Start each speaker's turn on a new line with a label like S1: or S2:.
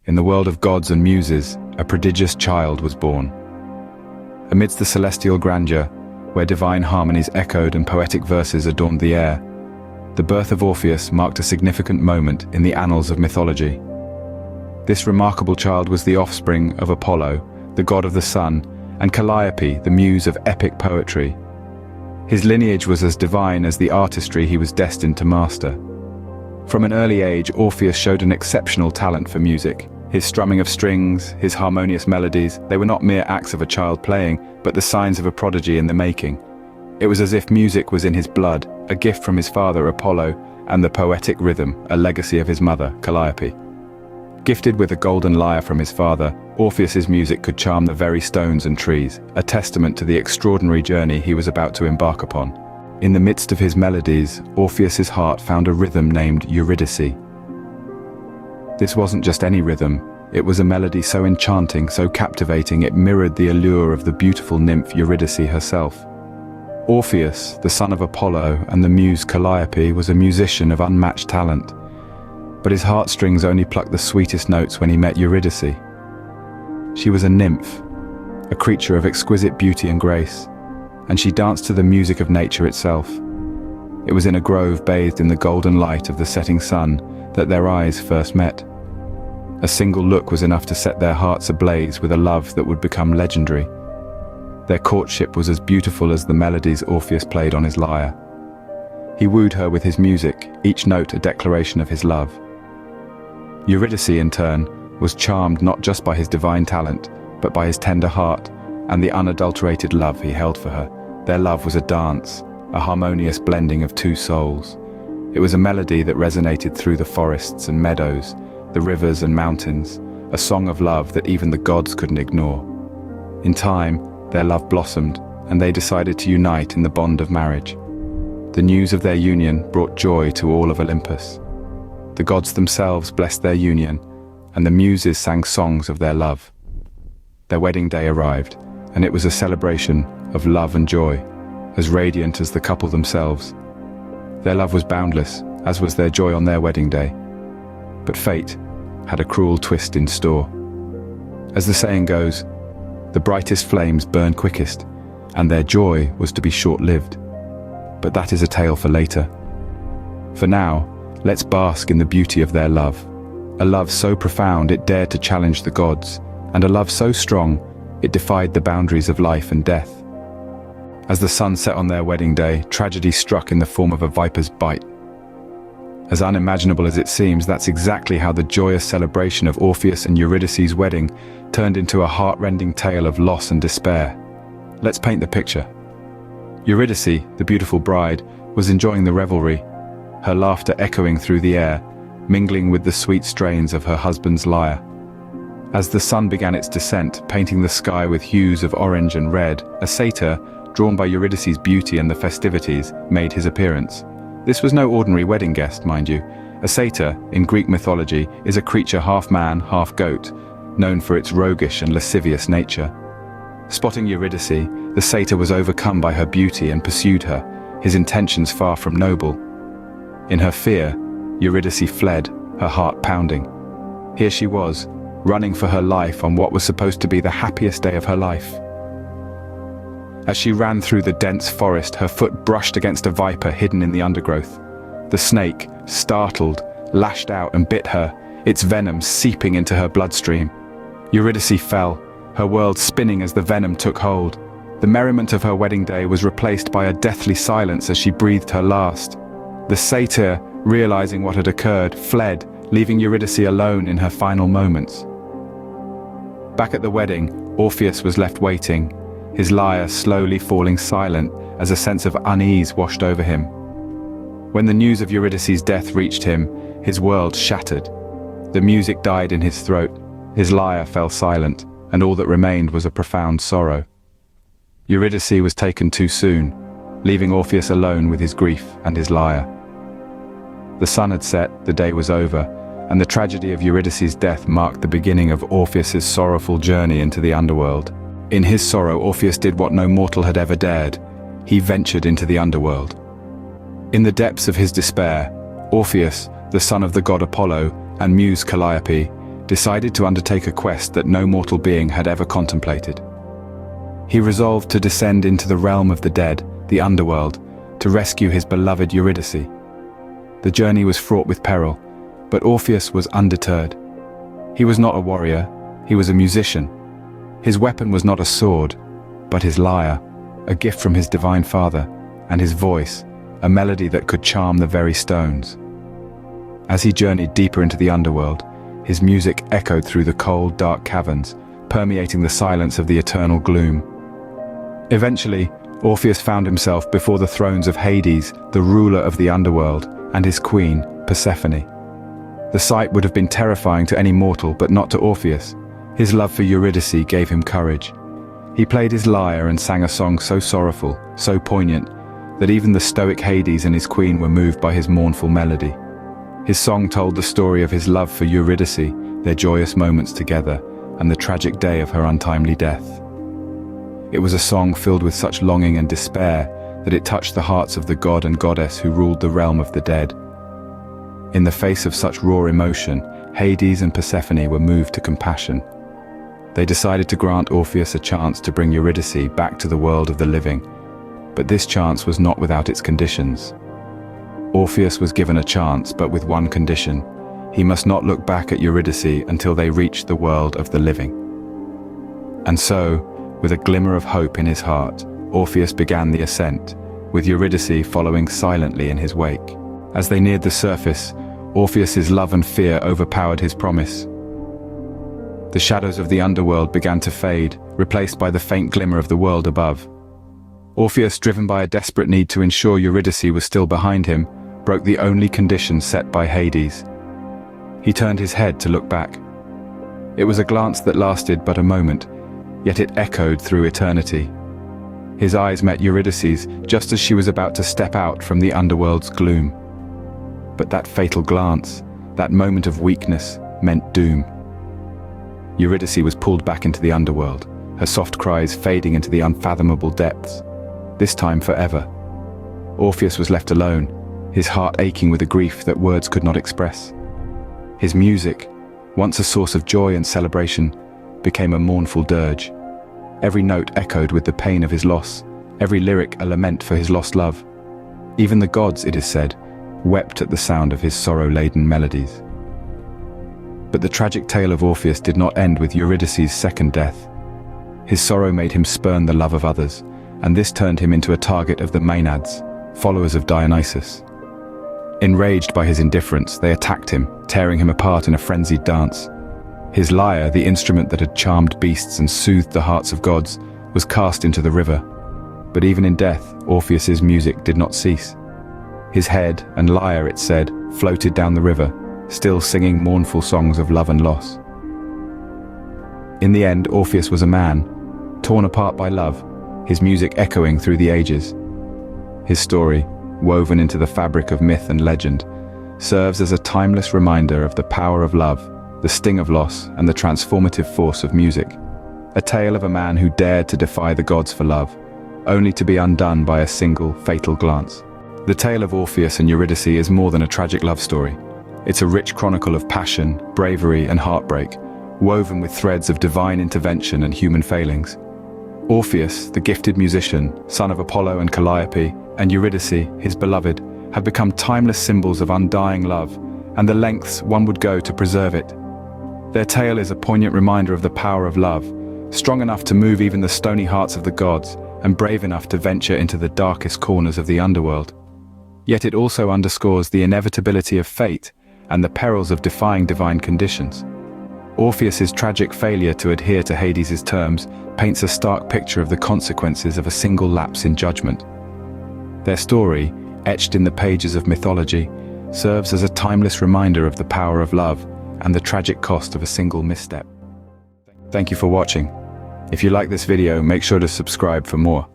S1: in the world of gods and muses, a prodigious child was born. Amidst the celestial grandeur, where divine harmonies echoed and poetic verses adorned the air, the birth of Orpheus marked a significant moment in the annals of mythology. This remarkable child was the offspring of Apollo, the god of the sun, and Calliope, the muse of epic poetry. His lineage was as divine as the artistry he was destined to master. From an early age, Orpheus showed an exceptional talent for music. His strumming of strings, his harmonious melodies, they were not mere acts of a child playing, but the signs of a prodigy in the making. It was as if music was in his blood, a gift from his father Apollo, and the poetic rhythm, a legacy of his mother, Calliope. Gifted with a golden lyre from his father, Orpheus's music could charm the very stones and trees, a testament to the extraordinary journey he was about to embark upon. In the midst of his melodies, Orpheus's heart found a rhythm named Eurydice. This wasn't just any rhythm, it was a melody so enchanting, so captivating, it mirrored the allure of the beautiful nymph Eurydice herself. Orpheus, the son of Apollo and the muse Calliope, was a musician of unmatched talent. But his heartstrings only plucked the sweetest notes when he met Eurydice. She was a nymph, a creature of exquisite beauty and grace, and she danced to the music of nature itself. It was in a grove bathed in the golden light of the setting sun that their eyes first met. A single look was enough to set their hearts ablaze with a love that would become legendary. Their courtship was as beautiful as the melodies Orpheus played on his lyre. He wooed her with his music, each note a declaration of his love. Eurydice, in turn, was charmed not just by his divine talent, but by his tender heart and the unadulterated love he held for her. Their love was a dance, a harmonious blending of two souls. It was a melody that resonated through the forests and meadows, the rivers and mountains, a song of love that even the gods couldn't ignore. In time, their love blossomed, and they decided to unite in the bond of marriage. The news of their union brought joy to all of Olympus. The gods themselves blessed their union, and the muses sang songs of their love. Their wedding day arrived, and it was a celebration of love and joy, as radiant as the couple themselves. Their love was boundless, as was their joy on their wedding day. But fate had a cruel twist in store. As the saying goes, the brightest flames burn quickest, and their joy was to be short-lived. But that is a tale for later. For now, let's bask in the beauty of their love. A love so profound it dared to challenge the gods, and a love so strong it defied the boundaries of life and death. As the sun set on their wedding day, tragedy struck in the form of a viper's bite. As unimaginable as it seems, that's exactly how the joyous celebration of Orpheus and Eurydice's wedding turned into a heart-rending tale of loss and despair. Let's paint the picture. Eurydice, the beautiful bride, was enjoying the revelry, her laughter echoing through the air, mingling with the sweet strains of her husband's lyre. As the sun began its descent, painting the sky with hues of orange and red, a satyr, drawn by Eurydice's beauty and the festivities, made his appearance. This was no ordinary wedding guest, mind you. A satyr, in Greek mythology, is a creature half man, half goat, known for its roguish and lascivious nature. Spotting Eurydice, the satyr was overcome by her beauty and pursued her, his intentions far from noble. In her fear, Eurydice fled, her heart pounding. Here she was, running for her life on what was supposed to be the happiest day of her life. As she ran through the dense forest, her foot brushed against a viper hidden in the undergrowth. The snake, startled, lashed out and bit her, its venom seeping into her bloodstream. Eurydice fell, her world spinning as the venom took hold. The merriment of her wedding day was replaced by a deathly silence as she breathed her last. The satyr, realizing what had occurred, fled, leaving Eurydice alone in her final moments. Back at the wedding, Orpheus was left waiting, his lyre slowly falling silent as a sense of unease washed over him. When the news of Eurydice's death reached him, his world shattered. The music died in his throat, his lyre fell silent, and all that remained was a profound sorrow. Eurydice was taken too soon, leaving Orpheus alone with his grief and his lyre. The sun had set, the day was over, and the tragedy of Eurydice's death marked the beginning of Orpheus's sorrowful journey into the underworld. In his sorrow, Orpheus did what no mortal had ever dared. He ventured into the underworld. In the depths of his despair, Orpheus, the son of the god Apollo and muse Calliope, decided to undertake a quest that no mortal being had ever contemplated. He resolved to descend into the realm of the dead, the underworld, to rescue his beloved Eurydice. The journey was fraught with peril, but Orpheus was undeterred. He was not a warrior, he was a musician. His weapon was not a sword, but his lyre, a gift from his divine father, and his voice, a melody that could charm the very stones. As he journeyed deeper into the underworld, his music echoed through the cold, dark caverns, permeating the silence of the eternal gloom. Eventually, Orpheus found himself before the thrones of Hades, the ruler of the underworld, and his queen, Persephone. The sight would have been terrifying to any mortal, but not to Orpheus. His love for Eurydice gave him courage. He played his lyre and sang a song so sorrowful, so poignant, that even the stoic Hades and his queen were moved by his mournful melody. His song told the story of his love for Eurydice, their joyous moments together, and the tragic day of her untimely death. It was a song filled with such longing and despair that it touched the hearts of the god and goddess who ruled the realm of the dead. In the face of such raw emotion, Hades and Persephone were moved to compassion. They decided to grant Orpheus a chance to bring Eurydice back to the world of the living, but this chance was not without its conditions. Orpheus was given a chance, but with one condition: he must not look back at Eurydice until they reached the world of the living. And so, with a glimmer of hope in his heart, Orpheus began the ascent, with Eurydice following silently in his wake. As they neared the surface, Orpheus's love and fear overpowered his promise. The shadows of the underworld began to fade, replaced by the faint glimmer of the world above. Orpheus, driven by a desperate need to ensure Eurydice was still behind him, broke the only condition set by Hades. He turned his head to look back. It was a glance that lasted but a moment, yet it echoed through eternity. His eyes met Eurydice's just as she was about to step out from the underworld's gloom. But that fatal glance, that moment of weakness, meant doom. Eurydice was pulled back into the underworld, her soft cries fading into the unfathomable depths, this time forever. Orpheus was left alone, his heart aching with a grief that words could not express. His music, once a source of joy and celebration, became a mournful dirge. Every note echoed with the pain of his loss, every lyric a lament for his lost love. Even the gods, it is said, wept at the sound of his sorrow-laden melodies. But the tragic tale of Orpheus did not end with Eurydice's second death. His sorrow made him spurn the love of others, and this turned him into a target of the Maenads, followers of Dionysus. Enraged by his indifference, they attacked him, tearing him apart in a frenzied dance. His lyre, the instrument that had charmed beasts and soothed the hearts of gods, was cast into the river. But even in death, Orpheus's music did not cease. His head and lyre, it said, floated down the river, still singing mournful songs of love and loss. In the end, Orpheus was a man, torn apart by love, his music echoing through the ages. His story, woven into the fabric of myth and legend, serves as a timeless reminder of the power of love, the sting of loss, and the transformative force of music. A tale of a man who dared to defy the gods for love, only to be undone by a single, fatal glance. The tale of Orpheus and Eurydice is more than a tragic love story. It's a rich chronicle of passion, bravery, and heartbreak, woven with threads of divine intervention and human failings. Orpheus, the gifted musician, son of Apollo and Calliope, and Eurydice, his beloved, have become timeless symbols of undying love, and the lengths one would go to preserve it. Their tale is a poignant reminder of the power of love, strong enough to move even the stony hearts of the gods, and brave enough to venture into the darkest corners of the underworld. Yet it also underscores the inevitability of fate and the perils of defying divine conditions. Orpheus's tragic failure to adhere to Hades' terms paints a stark picture of the consequences of a single lapse in judgment. Their story, etched in the pages of mythology, serves as a timeless reminder of the power of love and the tragic cost of a single misstep. Thank you for watching. If you like this video, make sure to subscribe for more.